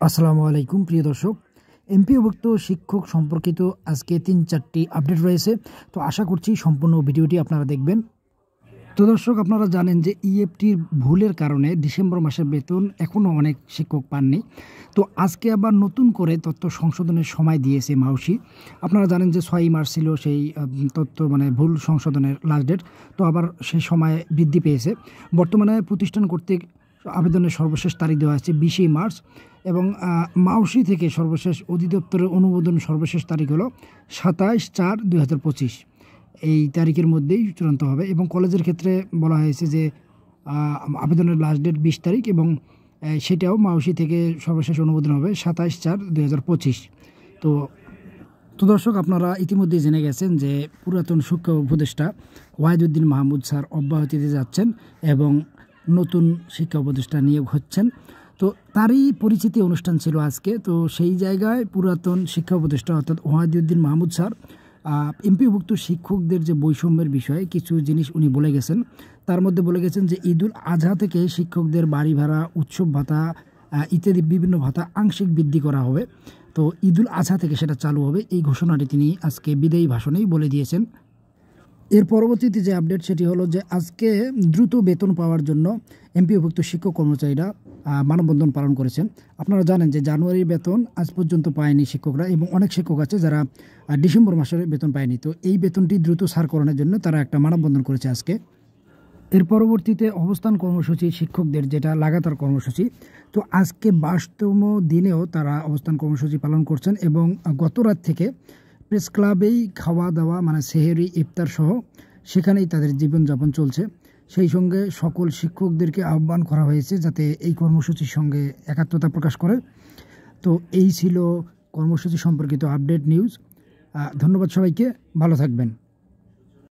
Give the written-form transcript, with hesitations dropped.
আসসালামু আলাইকুম প্রিয় দর্শক। এমপিওভুক্ত শিক্ষক সম্পর্কিত আজকে ৩-৪টি আপডেট রয়েছে। তো আশা করছি সম্পূর্ণ ভিডিওটি আপনারা দেখবেন। তো দর্শক, আপনারা জানেন যে ইএফটির ভুলের কারণে ডিসেম্বর মাসের বেতন এখনও অনেক শিক্ষক পাননি। তো আজকে আবার নতুন করে তথ্য সংশোধনের সময় দিয়েছে মাউসি। আপনারা জানেন যে ৬ই মার্চ ছিল সেই তথ্য ভুল সংশোধনের লাস্ট ডেট। তো আবার সেই সময় বৃদ্ধি পেয়েছে। বর্তমানে প্রতিষ্ঠান কর্তৃক আবেদনের সর্বশেষ তারিখ দেওয়া হয়েছে ২০ মার্চ এবং মাউসি থেকে সর্বশেষ অধিদপ্তরের অনুমোদন সর্বশেষ তারিখ হলো ২৭/৪/২০২৫। এই তারিখের মধ্যেই চূড়ান্ত হবে এবং কলেজের ক্ষেত্রে বলা হয়েছে যে আবেদনের লাস্ট ডেট ২০ তারিখ এবং সেটাও মাউসি থেকে সর্বশেষ অনুমোদন হবে ২৭/৪/২০২৫। তো দর্শক, আপনারা ইতিমধ্যেই জেনে গেছেন যে পুরাতন শিক্ষা উপদেষ্টা ওয়াহিদুদ্দিন মাহমুদ স্যার অব্যাহতি দিতে যাচ্ছেন এবং নতুন শিক্ষা উপদেষ্টা নিয়োগ হচ্ছেন। তো তারই পরিচিতি অনুষ্ঠান ছিল আজকে। তো সেই জায়গায় পুরাতন শিক্ষা উপদেষ্টা অর্থাৎ ওয়াহিদুদ্দিন মাহমুদ স্যার এমপিওভুক্ত শিক্ষকদের যে বৈষম্যের বিষয়ে কিছু জিনিস উনি বলে গেছেন। তার মধ্যে বলে গেছেন যে ঈদুল আজহা থেকে শিক্ষকদের বাড়ি ভাড়া, উৎসব ভাতা ইত্যাদি বিভিন্ন ভাতা আংশিক বৃদ্ধি করা হবে। তো ঈদুল আজহা থেকে সেটা চালু হবে, এই ঘোষণাটি তিনি আজকে বিদায়ী ভাষণেই বলে দিয়েছেন। এর পরবর্তীতে যে আপডেট সেটি হলো যে আজকে দ্রুত বেতন পাওয়ার জন্য এমপিওভুক্ত শিক্ষক কর্মচারীরা মানববন্ধন পালন করেছেন। আপনারা জানেন যে জানুয়ারির বেতন আজ পর্যন্ত পায়নি শিক্ষকরা এবং অনেক শিক্ষক আছে যারা ডিসেম্বর মাসের বেতন পায়নি। তো এই বেতনটি দ্রুত সারকরণের জন্য তারা একটা মানববন্ধন করেছে আজকে। এর পরবর্তীতে অবস্থান কর্মসূচি শিক্ষকদের, যেটা লাগাতার কর্মসূচি। তো আজকে 22তম দিনেও তারা অবস্থান কর্মসূচি পালন করছেন এবং গত রাত থেকে প্রেস ক্লাবেই খাওয়া দাওয়া সেহেরি, ইফতার সহ সেখানেই তাদের জীবনযাপন চলছে। সেই সঙ্গে সকল শিক্ষকদেরকে আহ্বান করা হয়েছে যাতে এই কর্মসূচির সঙ্গে একাত্মতা প্রকাশ করে। তো এই ছিল কর্মসূচি সম্পর্কিত আপডেট নিউজ। ধন্যবাদ সবাইকে, ভালো থাকবেন।